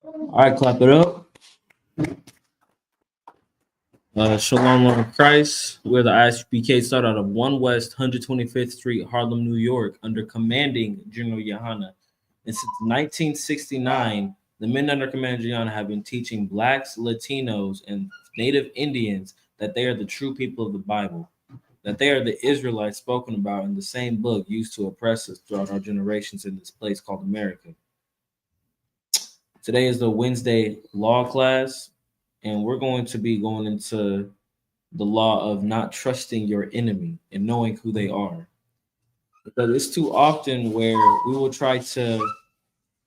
All right, clap it up. Shalom on Christ. We're the ISUPK start out of 1 West 125th Street, Harlem, New York, under commanding General Yohana. And since 1969, the men under Commander Yohana have been teaching blacks, Latinos, and Native Indians that they are the true people of the Bible, that they are the Israelites spoken about in the same book used to oppress us throughout our generations in this place called America. Today is the Wednesday law class, and we're going to be going into the law of not trusting your enemy and knowing who they are. Because it's too often where we will try to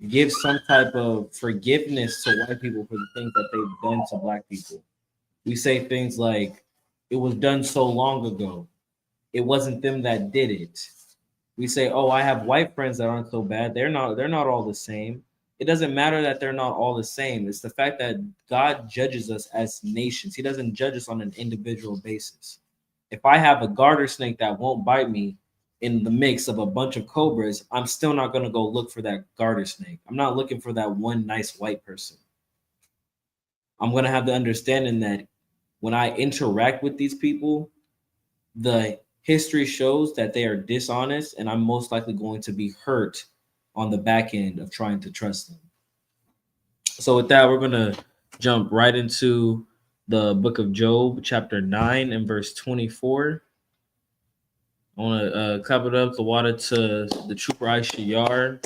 give some type of forgiveness to white people for the things that they've done to black people. We say things like, it was done so long ago. It wasn't them that did it. We say, oh, I have white friends that aren't so bad. They're not all the same. It doesn't matter that they're not all the same. It's the fact that God judges us as nations. He doesn't judge us on an individual basis. If I have a garter snake that won't bite me in the mix of a bunch of cobras, I'm still not going to go look for that garter snake. I'm not looking for that one nice white person. I'm going to have the understanding that when I interact with these people, the history shows that they are dishonest, and I'm most likely going to be hurt on the back end of trying to trust them. So with that, we're going to jump right into the book of Job, chapter 9 and verse 24. I want to clap it up the water to the trooper Aisha Yar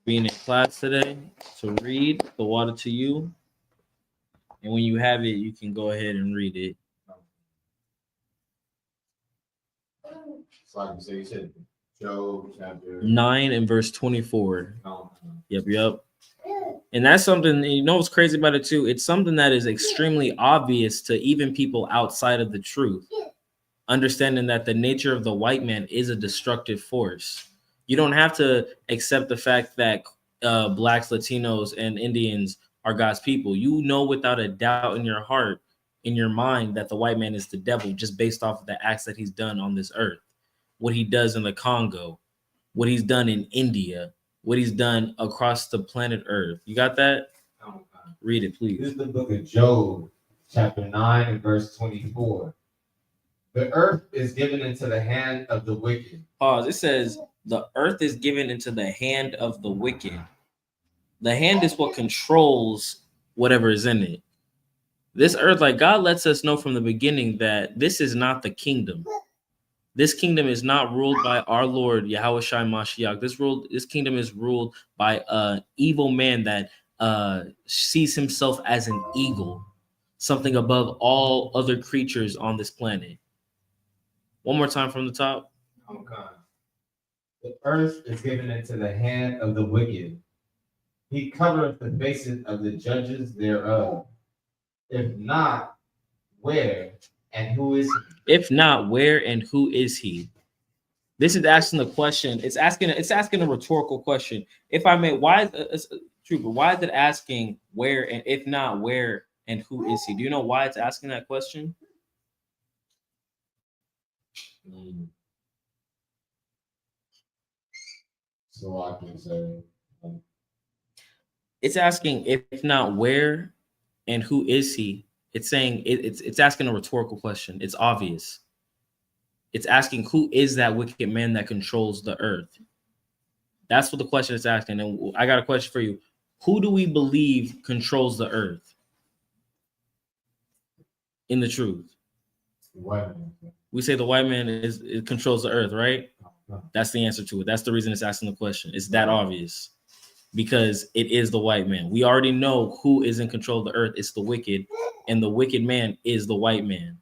being in class today to read the water to you. And when you have it, you can go ahead and read it. So you said Job chapter 9 and verse 24. Yep. And that's something, you know what's crazy about it too? It's something that is extremely obvious to even people outside of the truth. Understanding that the nature of the white man is a destructive force. You don't have to accept the fact that blacks, Latinos, and Indians are God's people. You know without a doubt in your heart, in your mind, that the white man is the devil just based off of the acts that he's done on this earth. What he does in the Congo, what he's done in India, what he's done across the planet Earth. You got that? Read it, please. This is the book of Job, chapter 9 and verse 24. The earth is given into the hand of the wicked. Pause. It says, the earth is given into the hand of the wicked. The hand is what controls whatever is in it. This earth, like God lets us know from the beginning that this is not the kingdom. This kingdom is not ruled by our Lord Yahweh Shai Mashiach. This kingdom is ruled by an evil man that sees himself as an eagle, something above all other creatures on this planet. One more time from the top. Okay. The earth is given into the hand of the wicked. He covereth the faces of the judges thereof. If not, where and who is he? If not, where and who is he? This is asking the question. It's asking a rhetorical question. If I may, why is Trooper? Why is it asking where and if not where and who is he? Do you know why it's asking that question? So I can say. It's asking if not where and who is he. It's saying it's asking a rhetorical question. It's obvious. It's asking who is that wicked man that controls the earth. That's what the question is asking. And I got a question for you. Who do we believe controls the earth in the truth? White man. We say the white man it controls the earth, right? That's the answer to it. That's the reason it's asking the question. It's that obvious. Because it is the white man. We already know who is in control of the earth. It's the wicked, and the wicked man is the white man.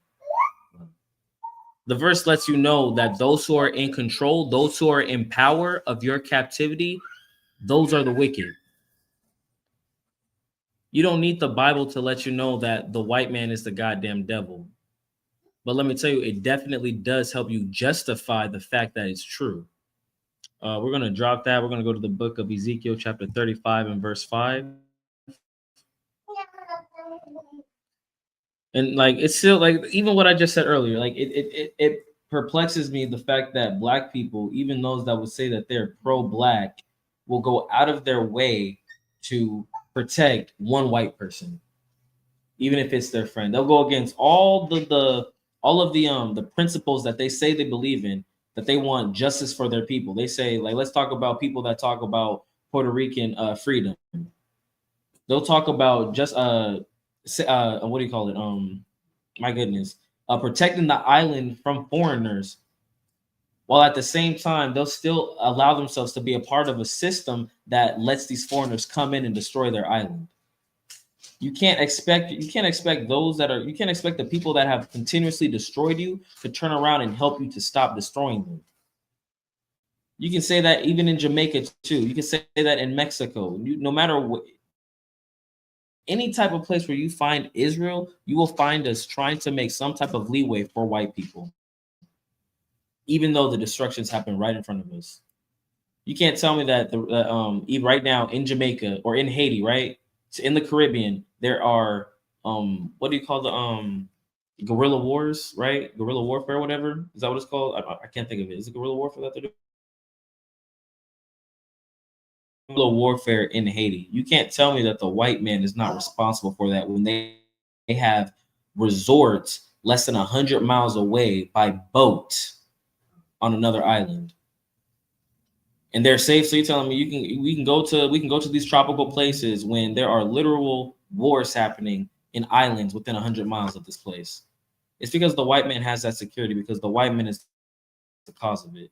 The verse lets you know that those who are in control, those who are in power of your captivity, those are the wicked. You don't need the Bible to let you know that the white man is the goddamn devil. But let me tell you, it definitely does help you justify the fact that it's true. We're going to drop that. We're going to go to the book of Ezekiel, chapter 35 and verse 5. And like, it's still like, even what I just said earlier, like it perplexes me the fact that black people, even those that would say that they're pro-black, will go out of their way to protect one white person, even if it's their friend. They'll go against all the principles that they say they believe in, that they want justice for their people. They say, like, let's talk about people that talk about Puerto Rican freedom. They'll talk about just what do you call it? My goodness, protecting the island from foreigners, while at the same time they'll still allow themselves to be a part of a system that lets these foreigners come in and destroy their island. You can't expect those that are you can't expect the people that have continuously destroyed you to turn around and help you to stop destroying them. You can say that even in Jamaica too. You can say that in Mexico. No matter what, any type of place where you find Israel, you will find us trying to make some type of leeway for white people, even though the destructions happen right in front of us. You can't tell me that right now in Jamaica or in Haiti, right? So in the Caribbean, there are what do you call the guerrilla wars, right? Guerrilla warfare, whatever. Is that what it's called? I can't think of it. Is it guerrilla warfare that they're doing? Guerrilla warfare in Haiti. You can't tell me that the white man is not responsible for that when they have resorts less than 100 miles away by boat on another island, and they're safe. So you're telling me we can go to these tropical places when there are literal wars happening in islands within 100 miles of this place? It's because the white man has that security, because the white man is the cause of it.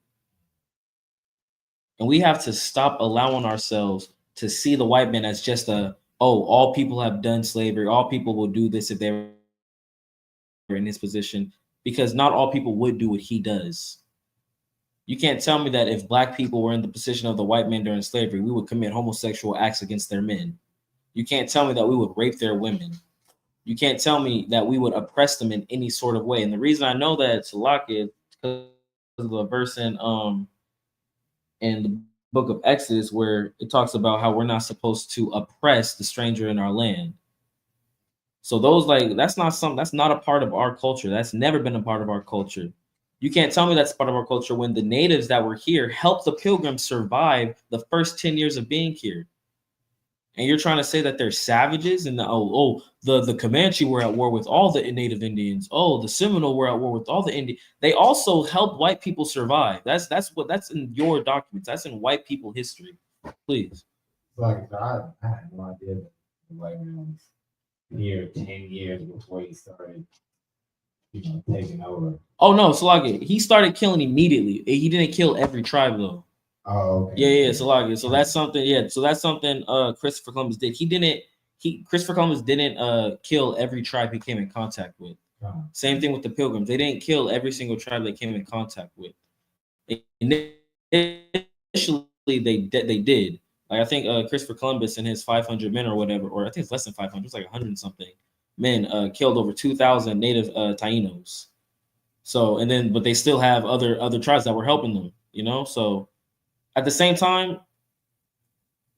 And we have to stop allowing ourselves to see the white man as just all people have done slavery, all people will do this if they were in his position, because not all people would do what he does. You can't tell me that if black people were in the position of the white man during slavery, we would commit homosexual acts against their men. You can't tell me that we would rape their women. You can't tell me that we would oppress them in any sort of way. And the reason I know that, Salaki, is because of the verse in the book of Exodus where it talks about how we're not supposed to oppress the stranger in our land. So that's not a part of our culture. That's never been a part of our culture. You can't tell me that's part of our culture when the natives that were here helped the pilgrims survive the first 10 years of being here. And you're trying to say that they're savages and the Comanche were at war with all the native Indians. Oh, the Seminole were at war with all the Indians. They also helped white people survive. That's in your documents. That's in white people history. Please. Like I had no idea that the white man was here 10 years before he started, taking over. Oh no, Salagi, he started killing immediately. He didn't kill every tribe though. Oh, okay. Yeah, Salagi. So that's something. Yeah, so that's something. Christopher Columbus did. Christopher Columbus didn't kill every tribe he came in contact with. Same thing with the Pilgrims. They didn't kill every single tribe they came in contact with. Initially, they did. Like I think Christopher Columbus and his 500 men or whatever, or I think it's less than 500. It's like 100 something men killed over 2,000 native Tainos. So but they still have other tribes that were helping them. So. At the same time,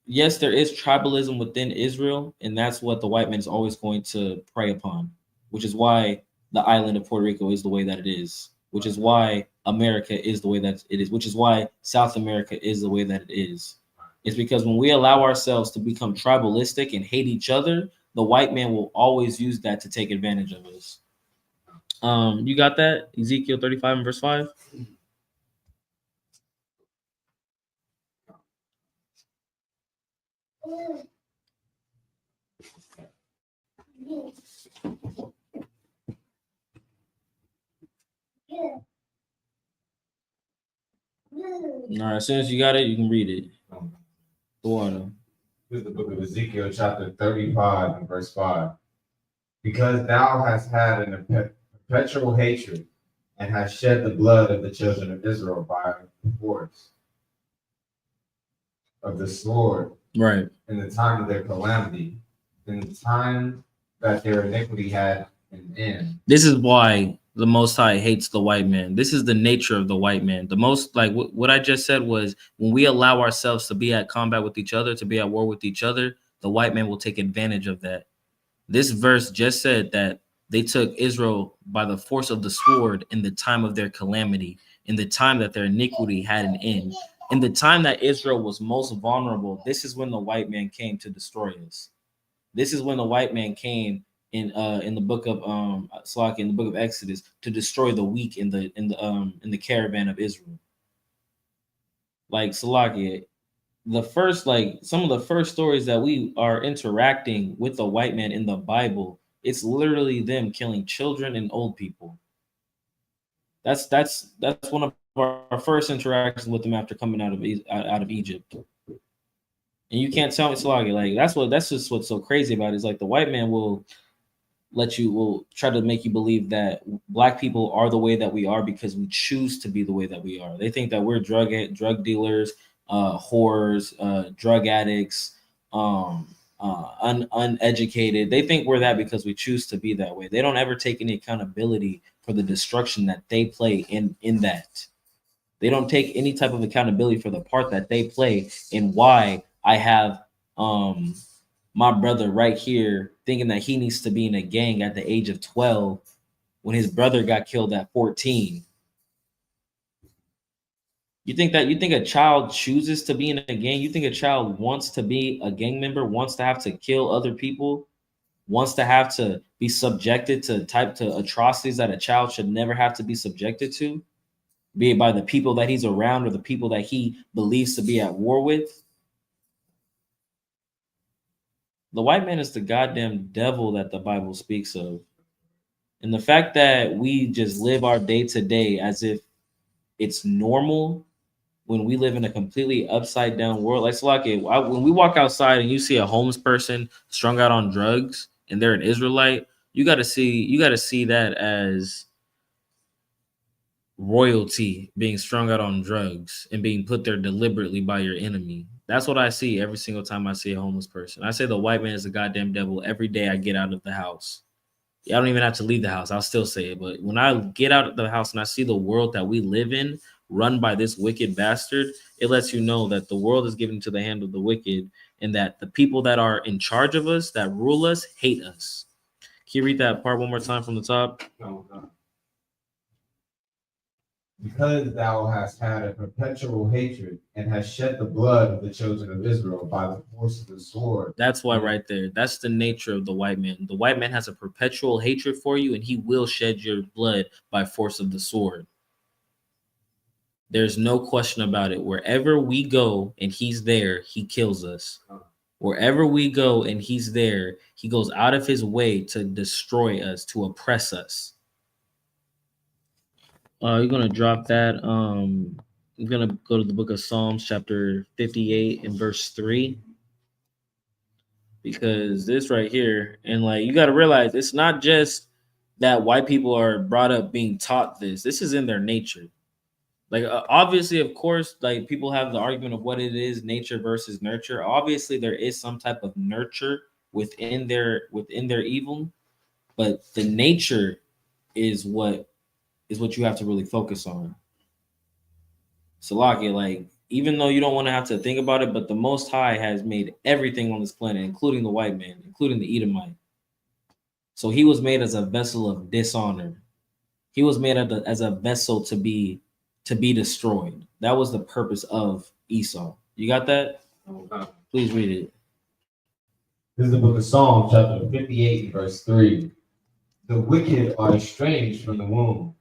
yes, there is tribalism within Israel, and that's what the white man is always going to prey upon, which is why the island of Puerto Rico is the way that it is, which is why America is the way that it is, which is why South America is the way that it is. It's because when we allow ourselves to become tribalistic and hate each other, the white man will always use that to take advantage of us. You got that? Ezekiel 35 and verse 5? All right, as soon as you got it, you can read it. Go on. This is the book of Ezekiel, chapter 35 and verse 5. Because thou hast had an perpetual hatred and hast shed the blood of the children of Israel by the force of the sword, right, in the time of their calamity, in the time that their iniquity had an end. This is why the Most High hates the white man. This is the nature of the white man. The most, like what I just said was, when we allow ourselves to be at combat with each other, to be at war with each other, the white man will take advantage of that. This verse just said that they took Israel by the force of the sword in the time of their calamity, in the time that their iniquity had an end. In the time that Israel was most vulnerable, this is when the white man came to destroy us. This is when the white man came in the book of Salaki, in the book of Exodus, to destroy the weak in the caravan of Israel. Like Salaki, the first, like some of the first stories that we are interacting with the white man in the Bible, it's literally them killing children and old people. That's one of our first interactions with them after coming out of Egypt. And you can't tell me Salagi, like that's just what's so crazy about it, is like the white man will try to make you believe that black people are the way that we are because we choose to be the way that we are. They think that we're drug dealers, whores, drug addicts, uneducated. They think we're that because we choose to be that way. They don't ever take any accountability for the destruction that they play in that. They don't take any type of accountability for the part that they play in why I have my brother right here thinking that he needs to be in a gang at the age of 12 when his brother got killed at 14. You think a child chooses to be in a gang? You think a child wants to be a gang member, wants to have to kill other people, wants to have to be subjected to atrocities that a child should never have to be subjected to, be it by the people that he's around or the people that he believes to be at war with? The white man is the goddamn devil that the Bible speaks of. And the fact that we just live our day to day as if it's normal when we live in a completely upside down world. Like when we walk outside and you see a homeless person strung out on drugs and they're an Israelite, you got to see that as royalty being strung out on drugs and being put there deliberately by your enemy. That's what I see every single time I see a homeless person. I say the white man is the goddamn devil every day I get out of the house. I don't even have to leave the house. I'll still say it. But when I get out of the house and I see the world that we live in run by this wicked bastard, it lets you know that the world is given to the hand of the wicked and that the people that are in charge of us, that rule us, hate us. Can you read that part one more time from the top? No, no. Because thou hast had a perpetual hatred and hast shed the blood of the children of Israel by the force of the sword. That's why right there. That's the nature of the white man. The white man has a perpetual hatred for you, and he will shed your blood by force of the sword. There's no question about it. Wherever we go and he's there, he kills us. Wherever we go and he's there, he goes out of his way to destroy us, to oppress us. You're gonna drop that. I'm gonna go to the book of Psalms, chapter 58 and verse 3. Because this right here, and like you gotta realize it's not just that white people are brought up being taught this. This is in their nature. Like obviously, of course, like people have the argument of what it is, nature versus nurture. Obviously, there is some type of nurture within their evil, but the nature is what you have to really focus on. Salaki, like even though you don't want to have to think about it, but the Most High has made everything on this planet, including the white man, including the Edomite. So he was made as a vessel of dishonor. He was made as a vessel to be destroyed. That was the purpose of Esau. You got that? Please read it. This is the book of Psalms, chapter 58, verse 3. The wicked are estranged from the womb.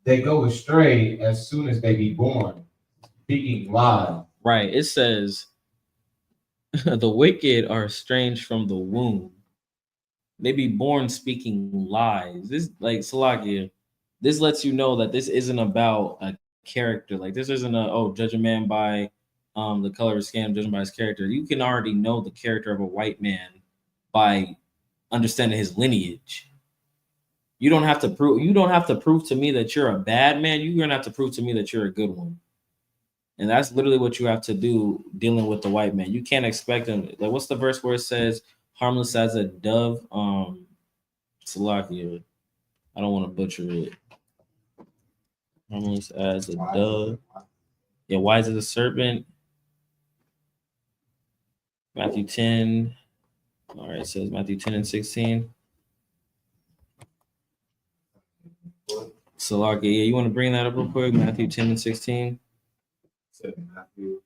They go astray as soon as they be born, speaking lies. Right. It says, the wicked are estranged from the womb. They be born speaking lies. This, like, Salakia, this lets you know that this isn't about a character. Like, this isn't judge a man by the color of his skin, judge him by his character. You can already know the character of a white man by understanding his lineage. You don't have to prove to me that you're a bad man. You're gonna have to prove to me that you're a good one. And that's literally what you have to do dealing with the white man. You can't expect him. Like, what's the verse where it says, harmless as a dove? Salakia. I don't want to butcher it. Harmless as a dove. Yeah, wise as a serpent. Matthew 10. All right, it says Matthew 10 and 16. Salakia, yeah, you want to bring that up real quick? Matthew 10 and 16. Matthew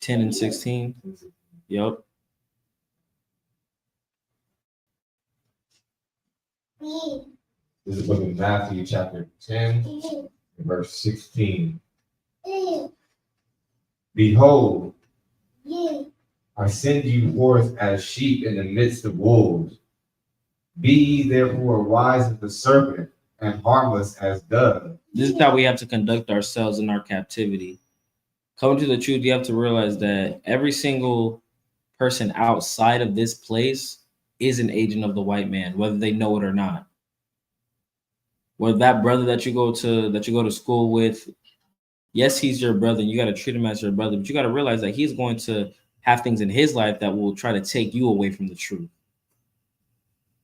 10 and 16. Yep. This is the book of Matthew, chapter 10, verse 16. Behold, I send you forth as sheep in the midst of wolves. Be ye therefore wise as the serpent and harmless as doves. This is how we have to conduct ourselves in our captivity. Coming to the truth, you have to realize that every single person outside of this place is an agent of the white man, whether they know it or not. Whether that brother that you go to school with, yes, he's your brother, and you got to treat him as your brother, but you got to realize that he's going to have things in his life that will try to take you away from the truth.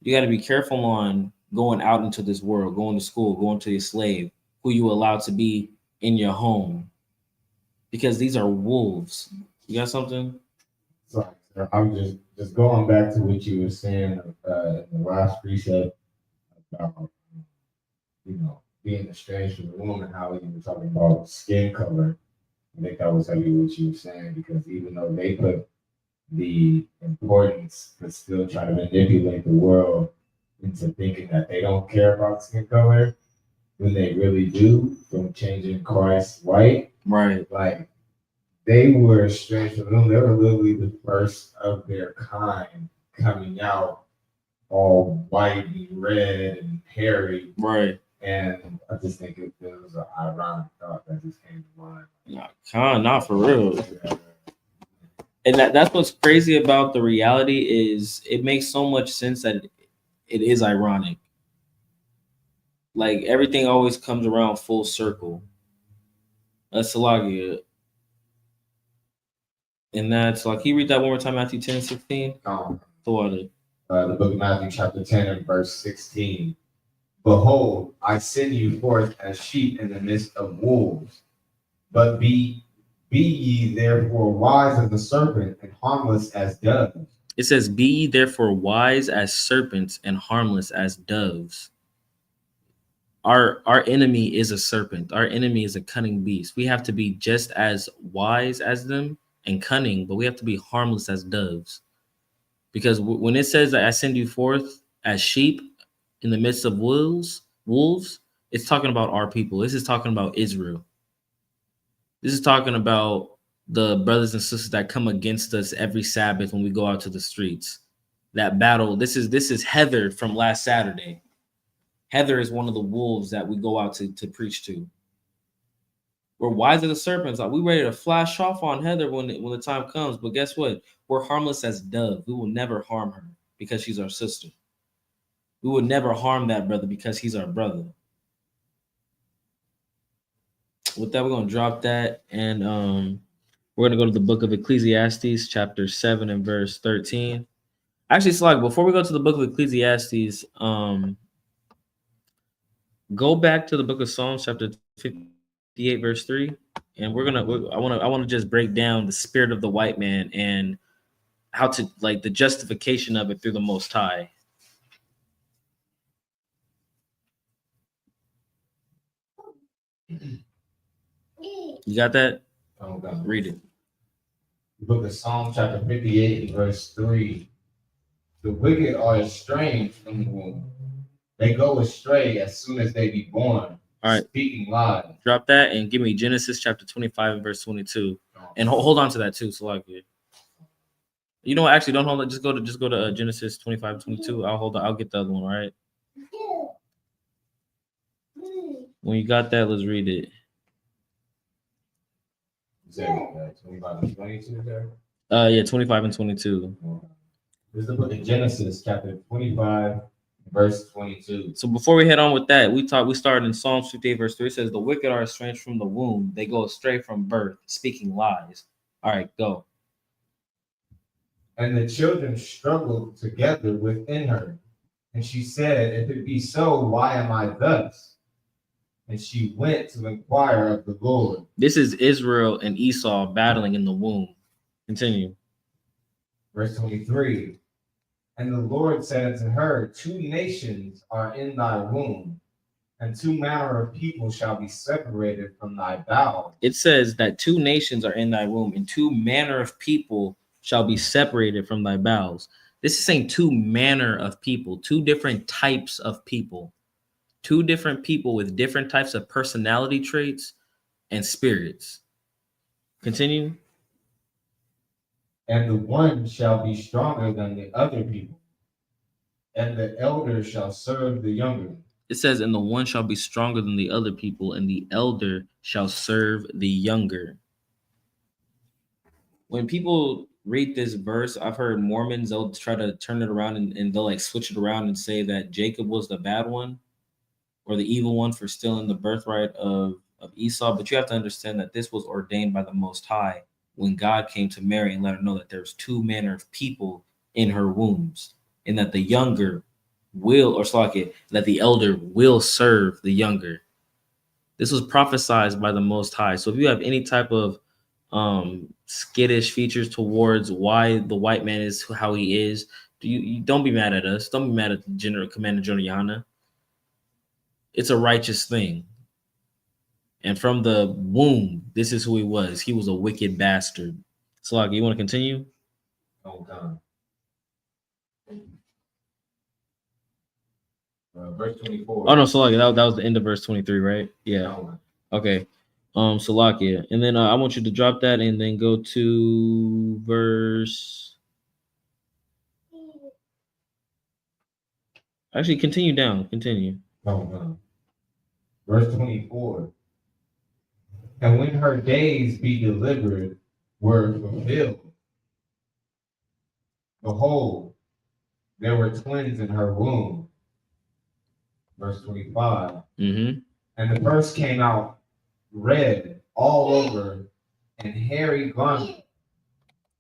You got to be careful on going out into this world, going to school, going to your slave, who you allow to be in your home, because these are wolves. You got something? Sorry, sir. I'm just going back to what you were saying in the last precept about being estranged from the womb and how you were talking about skin color. I think that was heavy what you were saying, because even though they put the importance but still try to manipulate the world into thinking that they don't care about skin color when they really do, from changing Christ white. Right. Like, they were estranged from them. They were literally the first of their kind coming out all white and red and hairy. Right. And I just think it was an ironic thought that just came to mind. Not for real. Yeah. And that's what's crazy about the reality is it makes so much sense that it is ironic. Like everything always comes around full circle. That's Salagia. And that's like, can you read that one more time, Matthew 10 and 16? The book of Matthew chapter 10 and verse 16. Behold, I send you forth as sheep in the midst of wolves, but be ye therefore wise as the serpent and harmless as doves. It says, be ye therefore wise as serpents and harmless as doves. Our enemy is a serpent. Our enemy is a cunning beast. We have to be just as wise as them and cunning, but we have to be harmless as doves. Because when it says that I send you forth as sheep in the midst of wolves, it's talking about our people. This is talking about Israel. This is talking about the brothers and sisters that come against us every Sabbath when we go out to the streets. That battle. This is Heather from last Saturday. Heather is one of the wolves that we go out to preach to. We're wise as the serpents. Like, we're ready to flash off on Heather when the time comes. But guess what? We're harmless as doves. We will never harm her because she's our sister. We would never harm that brother because he's our brother. With that, we're going to drop that. And we're going to go to the book of Ecclesiastes, chapter 7 and verse 13. Actually, it's like, before we go to the book of Ecclesiastes, go back to the book of Psalms, chapter 58, verse 3. And I want to just break down the spirit of the white man and how to, like, the justification of it through the Most High. You got that? Oh, God. Read it. The book of Psalms, chapter 58, verse 3. The wicked are estranged from the womb. They go astray as soon as they be born. All right. Speaking lies. Drop that and give me Genesis chapter 25 and verse 22. And hold on to that too. So like, you know what? Actually, don't hold it. Just go to Genesis 25 and 22. I'll hold on. I'll get the other one. All right. When you got that, let's read it. Is that 25 and 22 there? Yeah, 25 and 22. This is the book of Genesis, chapter 25. Verse 22. So before we head on with that, we started in Psalms 58, verse 3. It says, the wicked are estranged from the womb. They go astray from birth, speaking lies. All right, go. And the children struggled together within her. And she said, if it be so, why am I thus? And she went to inquire of the Lord. This is Israel and Esau battling in the womb. Continue. Verse 23. And the Lord said unto her, two nations are in thy womb, And two manner of people shall be separated from thy bowels. It says that two nations are in thy womb, and two manner of people shall be separated from thy bowels. This is saying two manner of people, two different types of people, two different people with different types of personality traits and spirits. Continue. And the one shall be stronger than the other people, and the elder shall serve the younger. It says, and the one shall be stronger than the other people, and the elder shall serve the younger. When people read this verse, I've heard Mormons, they'll try to turn it around and they'll like switch it around and say that Jacob was the bad one or the evil one for stealing the birthright of Esau. But you have to understand that this was ordained by the Most High when God came to Mary and let her know that there's two manner of people in her wombs, and that the younger will, or Slaket, that the elder will serve the younger. This was prophesied by the Most High. So if you have any type of skittish features towards why the white man is how he is, you don't be mad at us. Don't be mad at General Commander Jonah. It's a righteous thing. And from the womb, this is who he was. He was a wicked bastard. Slug, you want to continue? Oh, God. Verse 24. Oh, no, Slug, that was the end of verse 23, right? Yeah. No. Okay. Salakia. And then I want you to drop that and then go to verse. Actually, continue down. Continue. Oh, God. Verse 24. And when her days be delivered were fulfilled, behold, there were twins in her womb. Verse 25. Mm-hmm. And the first came out red all over and hairy garment.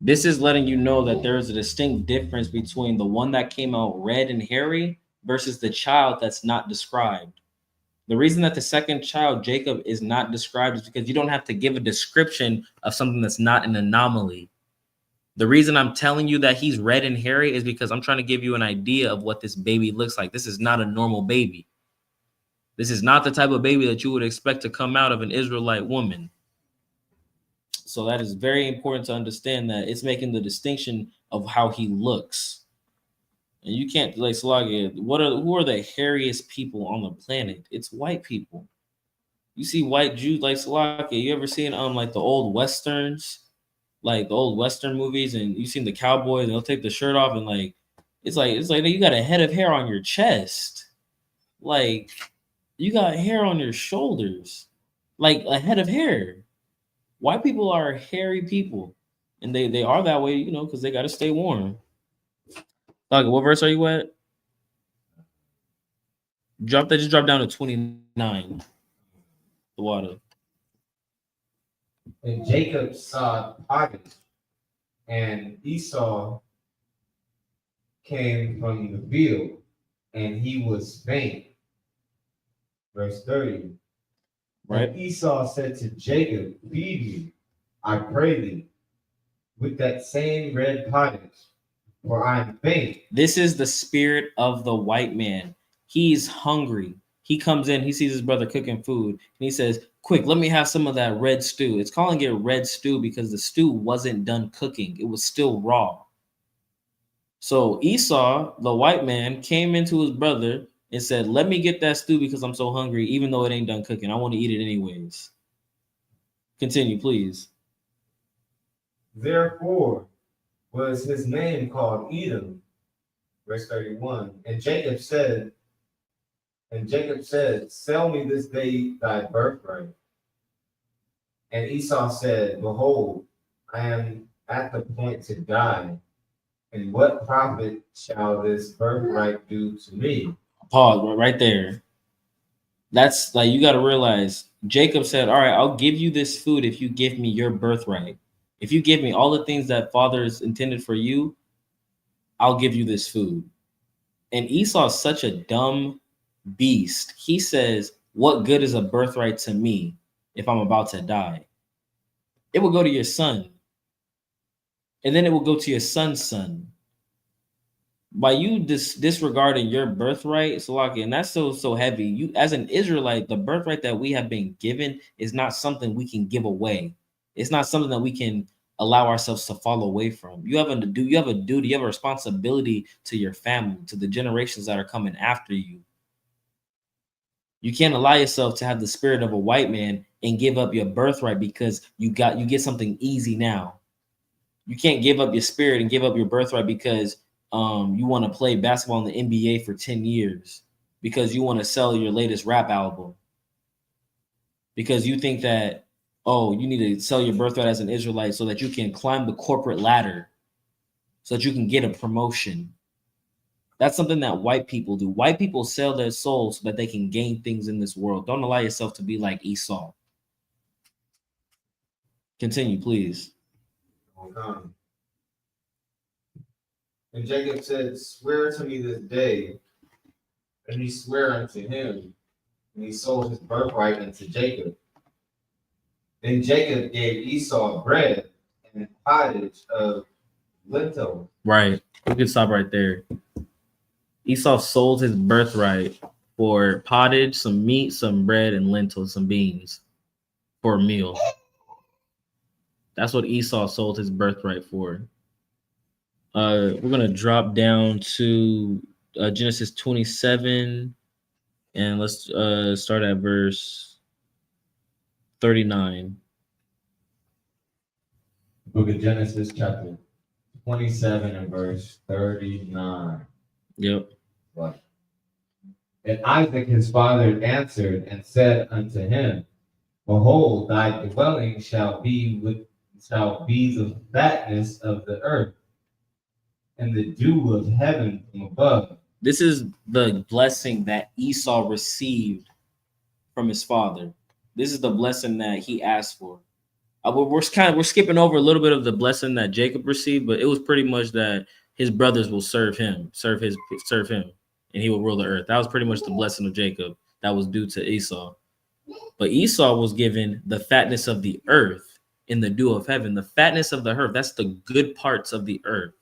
This is letting you know that there is a distinct difference between the one that came out red and hairy versus the child that's not described. The reason that the second child, Jacob, is not described is because you don't have to give a description of something that's not an anomaly. The reason I'm telling you that he's red and hairy is because I'm trying to give you an idea of what this baby looks like. This is not a normal baby. This is not the type of baby that you would expect to come out of an Israelite woman. So that is very important to understand, that it's making the distinction of how he looks. And you can't, like, Salagia, who are the hairiest people on the planet? It's white people. You see white Jews like Salakia. You ever seen like the old westerns, like the old western movies, and you seen the cowboys and they'll take the shirt off and like it's like you got a head of hair on your chest, like you got hair on your shoulders, like a head of hair. White people are hairy people, and they are that way, because they got to stay warm. Like, what verse are you at? Just drop down to 29. The water. And Jacob saw pottage, and Esau came from the field, and he was faint. Verse 30. Right. And Esau said to Jacob, feed me, I pray thee, with that same red pottage, for I am faint. This is the spirit of the white man. He's hungry. He comes in, he sees his brother cooking food, and he says, quick, let me have some of that red stew. It's calling it red stew because the stew wasn't done cooking. It was still raw. So Esau, the white man, came into his brother and said, let me get that stew because I'm so hungry, even though it ain't done cooking. I want to eat it anyways. Continue, please. Therefore was his name called Edom. Verse 31. And Jacob said, sell me this day thy birthright. And Esau said, behold, I am at the point to die. And what profit shall this birthright do to me? Pause right there. That's like, you got to realize, Jacob said, all right, I'll give you this food if you give me your birthright. If you give me all the things that Father is intended for you, I'll give you this food. And Esau is such a dumb beast. He says, what good is a birthright to me if I'm about to die? It will go to your son. And then it will go to your son's son. by you disregarding your birthright, Salaki, and that's so heavy. You, as an Israelite, the birthright that we have been given is not something we can give away. It's not something that we can allow ourselves to fall away from. You have a duty, you have a responsibility to your family, to the generations that are coming after you. You can't allow yourself to have the spirit of a white man and give up your birthright because you get something easy now. You can't give up your spirit and give up your birthright because you want to play basketball in the NBA for 10 years, because you want to sell your latest rap album, because you think that, oh, you need to sell your birthright as an Israelite so that you can climb the corporate ladder, so that you can get a promotion. That's something that white people do. White people sell their souls so that they can gain things in this world. Don't allow yourself to be like Esau. Continue, please. And Jacob said, "Swear to me this day." And he sware unto him, and he sold his birthright unto Jacob. Then Jacob gave Esau bread and pottage of lentils. Right. We can stop right there. Esau sold his birthright for pottage, some meat, some bread, and lentils, some beans for a meal. That's what Esau sold his birthright for. We're gonna drop down to Genesis 27, and let's start at verse 39. Book of Genesis, chapter 27 and verse 39. Yep. Right. And Isaac his father answered and said unto him, Behold, thy dwelling shall be the fatness of the earth, and the dew of heaven from above. This is the blessing that Esau received from his father. This is the blessing that he asked for. We're skipping over a little bit of the blessing that Jacob received, but it was pretty much that his brothers will serve him, and he will rule the earth. That was pretty much the blessing of Jacob that was due to Esau. But Esau was given the fatness of the earth in the dew of heaven. The fatness of the earth, that's the good parts of the earth.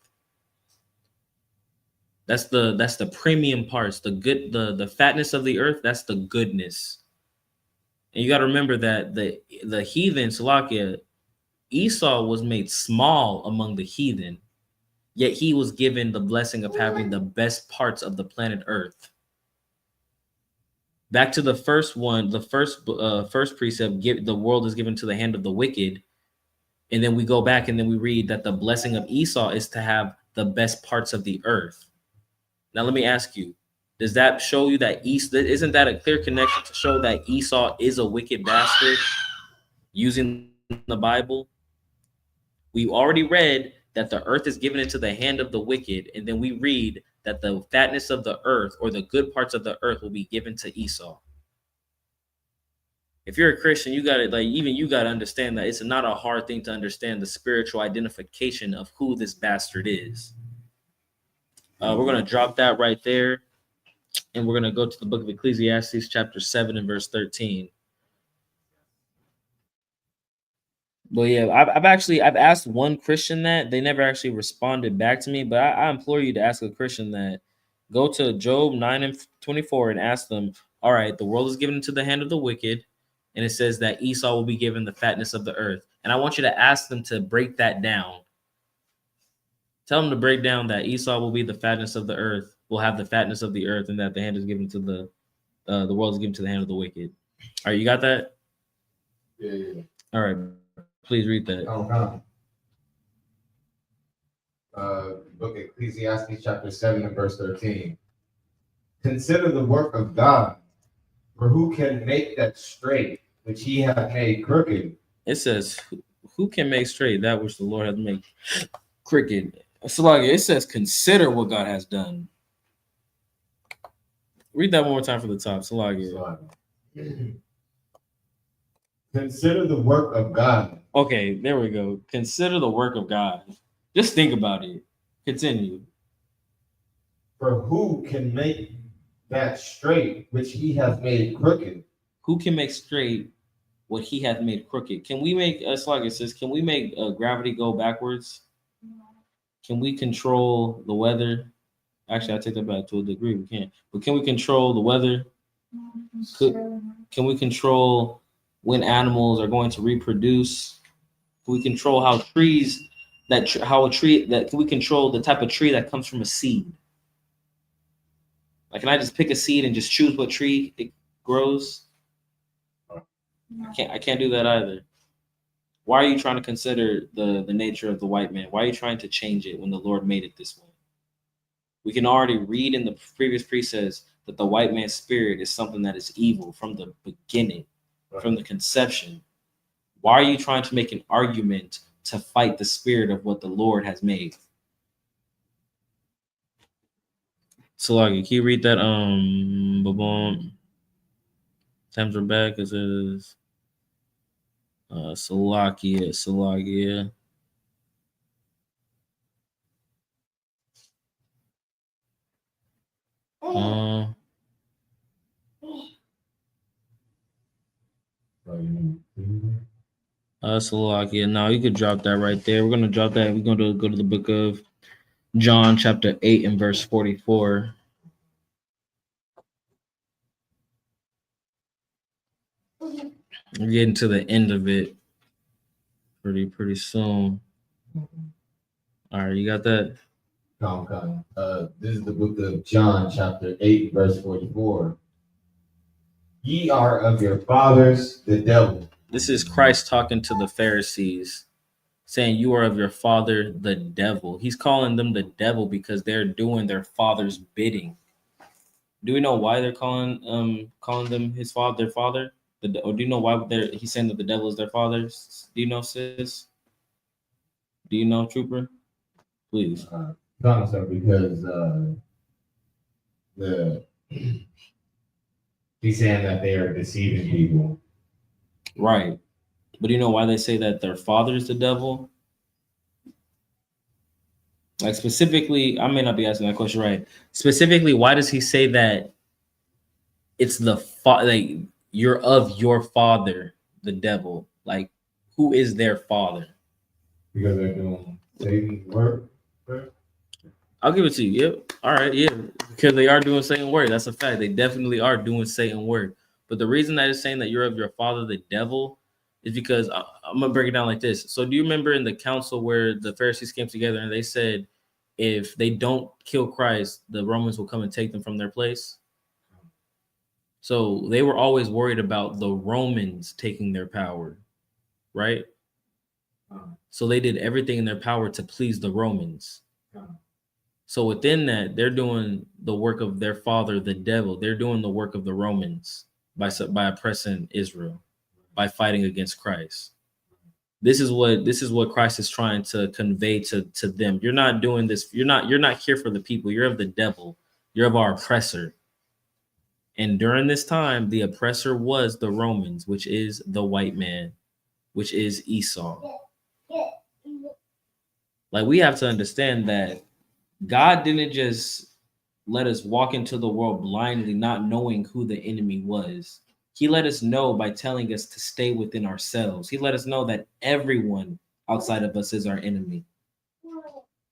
That's the premium parts, the fatness of the earth, that's the goodness. And you got to remember that the heathen, Salakia, Esau was made small among the heathen, yet he was given the blessing of having the best parts of the planet Earth. Back to the first one, the first precept, the world is given to the hand of the wicked. And then we go back and then we read that the blessing of Esau is to have the best parts of the earth. Now, let me ask you, does that show you that isn't that a clear connection to show that Esau is a wicked bastard using the Bible? We already read that the earth is given into the hand of the wicked, and then we read that the fatness of the earth, or the good parts of the earth, will be given to Esau. If you're a Christian, you gotta understand that it's not a hard thing to understand the spiritual identification of who this bastard is. We're gonna drop that right there, and we're gonna go to the book of Ecclesiastes, chapter 7 and verse 13. But yeah, I've asked one Christian that. They never actually responded back to me, but I implore you to ask a Christian that. Go to Job 9 and 24 and ask them, all right, the world is given into the hand of the wicked, and it says that Esau will be given the fatness of the earth. And I want you to ask them to break that down. Tell them to break down that Esau will be the fatness of the earth, will have the fatness of the earth, and that the hand is given to the world is given to the hand of the wicked. All right, you got that? Yeah. All right. Please read that. Book of Ecclesiastes, chapter 7 and verse 13. Consider the work of God, for who can make that straight which he hath made crooked? It says, who can make straight that which the Lord hath made crooked? So it says, consider what God has done. Read that one more time from the top. Consider the work of God. Okay, there we go. Consider the work of God. Just think about it. Continue. For who can make that straight which he hath made crooked? Who can make straight what he hath made crooked? Can we make, it says, can we make gravity go backwards? Can we control the weather? Actually, I take that back. To a degree, we can't. But can we control the weather? Can we control when animals are going to reproduce? Can we control how trees how a tree that can we control the type of tree that comes from a seed? Like, can I just pick a seed and just choose what tree it grows? I can't do that either. Why are you trying to consider the nature of the white man? Why are you trying to change it when the Lord made it this way? We can already read in the previous precepts that the white man's spirit is something that is evil from the beginning, from the conception. Why are you trying to make an argument to fight the spirit of what the Lord has made? Salagi, can you read that? Babon. Times are back. It says Salakia. Salakia. Now you could drop that right there. We're gonna drop that. We're gonna go to the book of John, chapter 8, and verse 44. We're getting to the end of it pretty soon. All right, you got that? This is the book of John, chapter 8, verse 44. Ye are of your fathers, the devil. This is Christ talking to the Pharisees, saying, you are of your father, the devil. He's calling them the devil because they're doing their father's bidding. Do we know why they're calling them their father? Or do you know why he's saying that the devil is their father? Do you know, sis? Do you know, Trooper? Please. Because he's saying that they are deceiving people. Right. But do you know why they say that their father is the devil? Like, specifically, I may not be asking that question right. Specifically, why does he say that it's like you're of your father, the devil? Like, who is their father? Because they're doing Satan's work. I'll give it to you. Yep. All right. Yeah. Because they are doing Satan work. That's a fact. They definitely are doing Satan work. But the reason that is saying that you're of your father, the devil, is because I'm going to break it down like this. So do you remember in the council where the Pharisees came together and they said, if they don't kill Christ, the Romans will come and take them from their place? So they were always worried about the Romans taking their power, right? So they did everything in their power to please the Romans. So within that, they're doing the work of their father, the devil. They're doing the work of the Romans by oppressing Israel, by fighting against Christ. This is what Christ is trying to convey to them. You're not doing this. You're not here for the people. You're of the devil. You're of our oppressor. And during this time, the oppressor was the Romans, which is the white man, which is Esau. Like, we have to understand that God didn't just let us walk into the world blindly, not knowing who the enemy was. He let us know by telling us to stay within ourselves. He let us know that everyone outside of us is our enemy.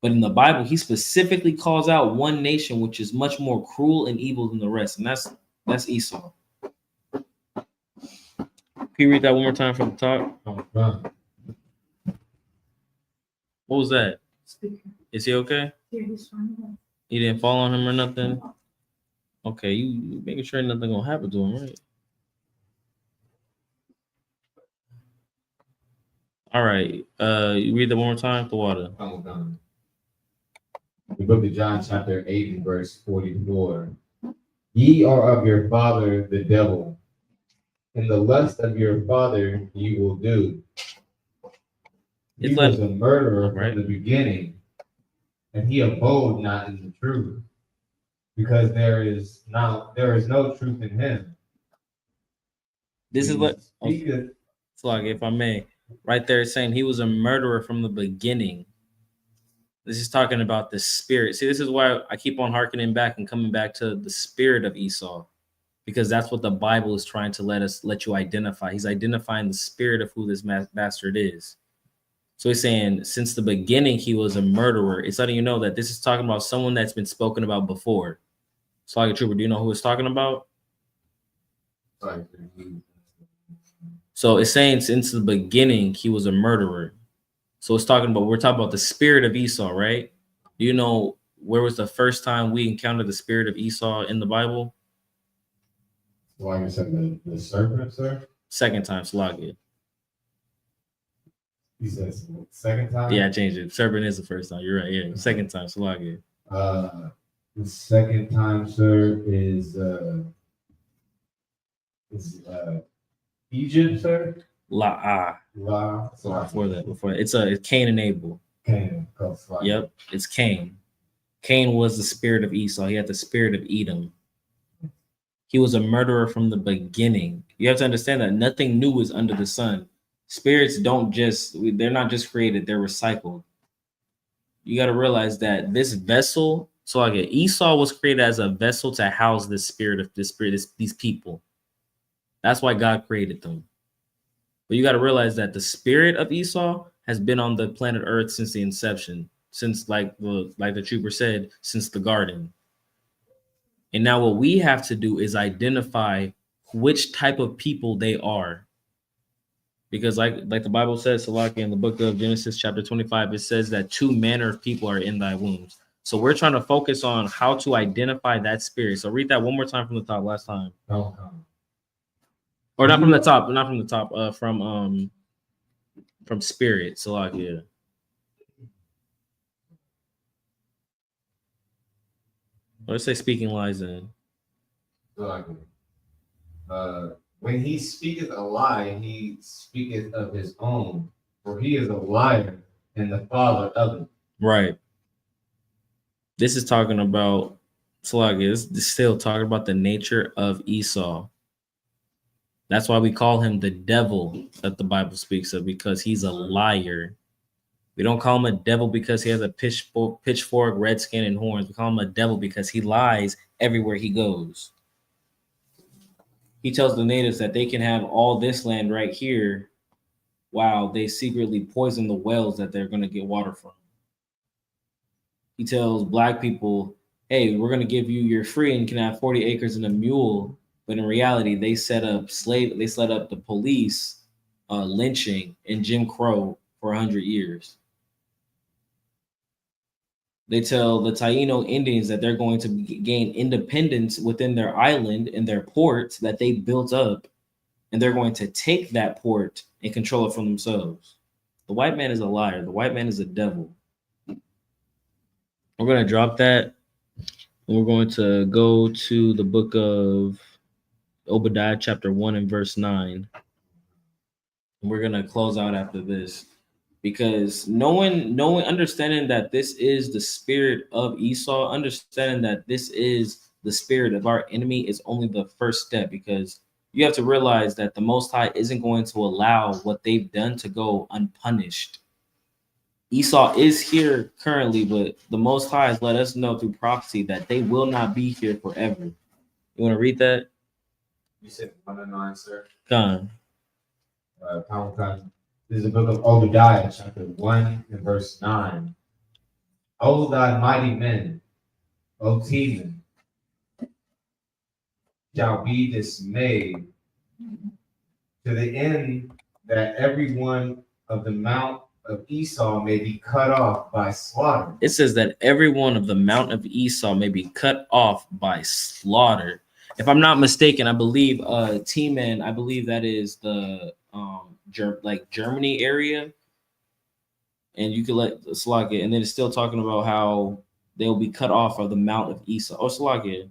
But in the Bible, he specifically calls out one nation which is much more cruel and evil than the rest, and that's Esau. Can you read that one more time from the top? What was that? Is he okay? Yeah, he's fine. You didn't fall on him or nothing? Okay, you making sure nothing gonna happen to him, right? All right. You read that one more time, the water. The book of John, chapter 8, and verse 44. Ye are of your father, the devil, and the lust of your father ye will do. He was a murderer from the beginning, and he abode not in the truth, because there is no truth in him. This is what, Slug, if I may, right there it's saying he was a murderer from the beginning. This is talking about the spirit. See, this is why I keep on harkening back and coming back to the spirit of Esau, because that's what the Bible is trying to let you identify. He's identifying the spirit of who this bastard is. So he's saying since the beginning he was a murderer. It's letting you know that this is talking about someone that's been spoken about before. So like a trooper, do you know who it's talking about? Sorry. So it's saying since the beginning he was a murderer. So we're talking about the spirit of Esau, right? Do you know where was the first time we encountered the spirit of Esau in the Bible? Like I said, the serpent, sir? Second time, Salakia. He says second time? Yeah, I changed it. Serpent is the first time. You're right. Yeah, second time, Salakia. The second time, sir, is Egypt, sir? La. So Before that. It's Cain and Abel. Cain. Yep, it's Cain. Cain was the spirit of Esau. He had the spirit of Edom. He was a murderer from the beginning. You have to understand that nothing new is under the sun. Spirits they're not just created, they're recycled. You got to realize that this vessel, so like Esau was created as a vessel to house these people. That's why God created them. But you got to realize that the spirit of Esau has been on the planet Earth since the inception, since like the trooper said, since the garden. And now what we have to do is identify which type of people they are. Because like the Bible says, Salaki, in the book of Genesis chapter 25, it says that 2 manner of people are in thy wombs. So we're trying to focus on how to identify that spirit. So read that one more time from the top last time. Or not from the top, from spirit, Salaki. Let's say speaking lies in. When he speaketh a lie, he speaketh of his own, for he is a liar and the father of it. Right. This is talking about this is still talking about the nature of Esau. That's why we call him the devil that the Bible speaks of, because he's a liar. We don't call him a devil because he has a pitchfork, red skin, and horns. We call him a devil because he lies everywhere he goes. He tells the natives that they can have all this land right here while they secretly poison the wells that they're going to get water from. He tells black people, hey, we're going to give you your free and you can have 40 acres and a mule. But in reality, they set up the police lynching and Jim Crow for 100 years. They tell the Taino Indians that they're going to gain independence within their island and their port that they built up, and they're going to take that port and control it for themselves. The white man is a liar. The white man is a devil. We're going to drop that, and we're going to go to the book of Obadiah chapter 1 and verse 9. And we're going to close out after this. Because knowing, understanding that this is the spirit of Esau, understanding that this is the spirit of our enemy is only the first step, because you have to realize that the Most High isn't going to allow what they've done to go unpunished. Esau is here currently, but the Most High has let us know through prophecy that they will not be here forever. You want to read that? You said 1 and 9, sir? Come on. This is the book of Obadiah, chapter 1 and verse 9. O thy mighty men, O Teman, shall be dismayed to the end that every one of the mount of Esau may be cut off by slaughter. It says that every one of the mount of Esau may be cut off by slaughter. If I'm not mistaken, I believe Teman, I believe that is the Germany area, and you could let Salakia, and then it's still talking about how they'll be cut off of the mount of Esau. Oh, Salakia,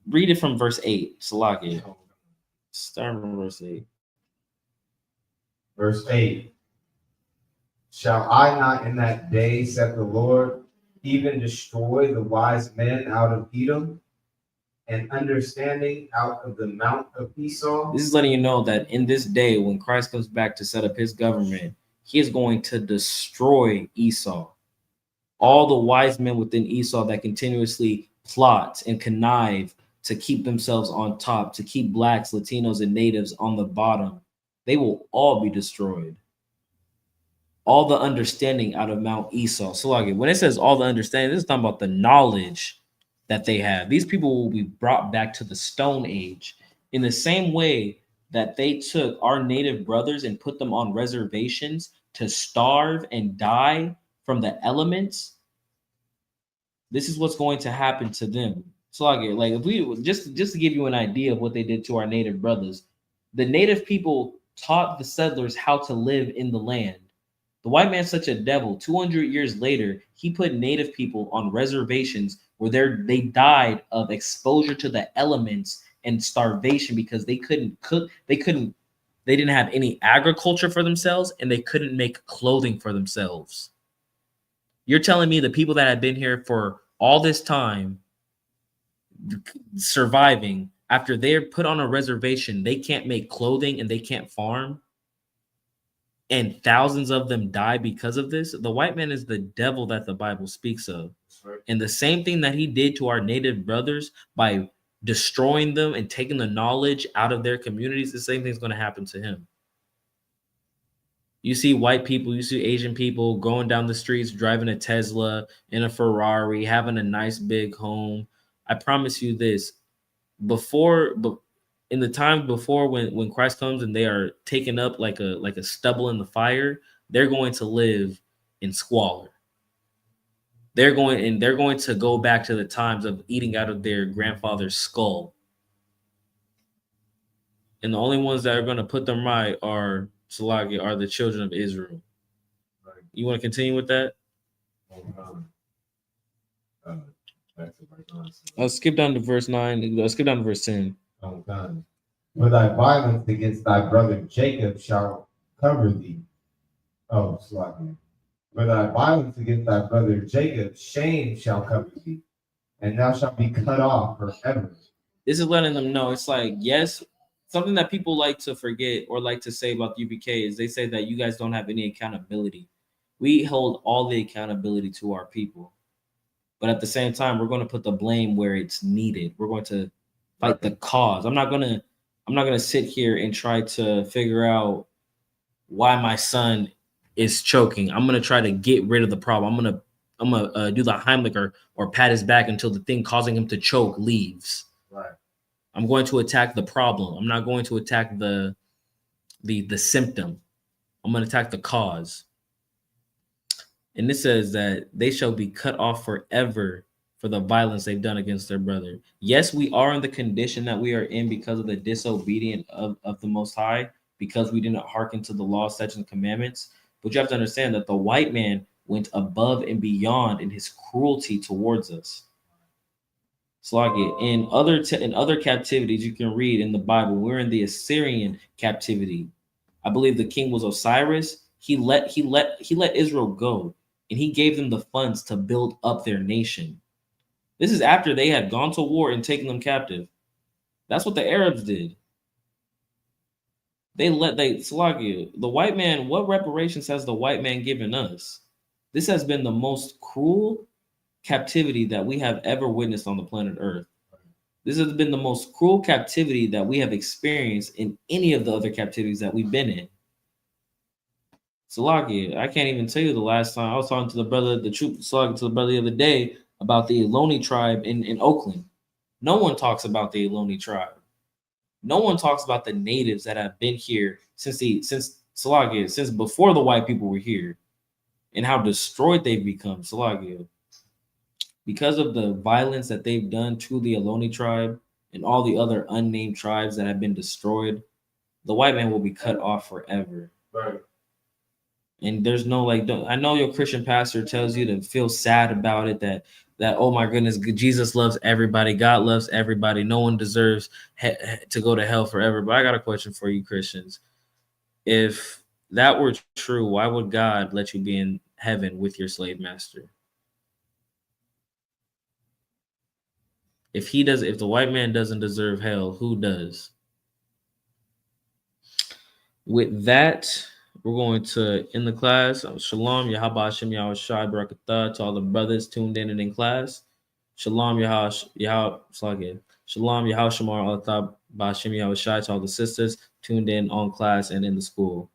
read it from verse 8. Salakia, start from verse 8. Verse 8. Shall I not in that day, said the Lord, even destroy the wise men out of Edom, and understanding out of the mount of Esau? This is letting you know that in this day, when Christ comes back to set up his government, he is going to destroy Esau. All the wise men within Esau that continuously plot and connive to keep themselves on top, to keep blacks, Latinos, and natives on the bottom, they will all be destroyed. all the understanding out of Mount Esau. So like when it says all the understanding, this is talking about the knowledge that they have. These people will be brought back to the Stone Age in the same way that they took our native brothers and put them on reservations to starve and die from the elements. This is what's going to happen to them. So like if we just to give you an idea of what they did to our native brothers, the native people taught the settlers how to live in the land. The white man's such a devil. 200 years later, he put native people on reservations where they died of exposure to the elements and starvation because they couldn't cook, they didn't have any agriculture for themselves, and they couldn't make clothing for themselves. You're telling me the people that have been here for all this time surviving, after they're put on a reservation, they can't make clothing and they can't farm, and thousands of them die because of this? The white man is the devil that the Bible speaks of. Right. And the same thing that he did to our native brothers by destroying them and taking the knowledge out of their communities, the same thing's going to happen to him. You see white people, you see Asian people going down the streets, driving a Tesla, in a Ferrari, having a nice big home. I promise you this, in the time before when Christ comes and they are taken up like a stubble in the fire, they're going to live in squalor. They're going to go back to the times of eating out of their grandfather's skull. And the only ones that are going to put them right are the children of Israel. Right. You want to continue with that? I'll skip down to verse 9. I'll skip down to verse 10. For thy violence against thy brother Jacob shall cover thee. Oh, slacking. For thy violence against thy brother Jacob, shame shall cover thee, and thou shalt be cut off forever. This is letting them know it's like, yes, something that people like to forget or like to say about the UPK is they say that you guys don't have any accountability. We hold all the accountability to our people. But at the same time, we're going to put the blame where it's needed. We're going to fight the cause. I'm not going to sit here and try to figure out why my son is choking. I'm going to try to get rid of the problem. I'm going to do the Heimlich or pat his back until the thing causing him to choke leaves. Right. I'm going to attack the problem. I'm not going to attack the symptom. I'm going to attack the cause. And it says that they shall be cut off forever for the violence they've done against their brother. Yes, we are in the condition that we are in because of the disobedience of the Most High, because we didn't hearken to the law, statutes, and commandments. But you have to understand that the white man went above and beyond in his cruelty towards us. In other captivities, you can read in the Bible, we're in the Assyrian captivity. I believe the king was Osiris. He let Israel go, and he gave them the funds to build up their nation. This is after they had gone to war and taken them captive. That's what the Arabs did. The white man, what reparations has the white man given us? This has been the most cruel captivity that we have ever witnessed on the planet Earth. This has been the most cruel captivity that we have experienced in any of the other captivities that we've been in. Salaki, I can't even tell you the last time I was talking to the brother, to the brother the other day about the Ohlone tribe in Oakland. No one talks about the Ohlone tribe. No one talks about the natives that have been here since before the white people were here, and how destroyed they've become. Salagia, because of the violence that they've done to the Ohlone tribe and all the other unnamed tribes that have been destroyed, the white man will be cut off forever. Right. And there's no I know your Christian pastor tells you to feel sad about it, that oh my goodness, Jesus loves everybody, God loves everybody, no one deserves to go to hell forever. But I got a question for you Christians. If that were true, why would God let you be in heaven with your slave master? If the white man doesn't deserve hell, who does? With that, we're going to end the class. Shalom, Yahaba Hashem Yahushai Barakatah to all the brothers tuned in and in class. Shalom, Shalom, Yahushamar Alatab Hashem Yahushai to all the sisters tuned in on class and in the school.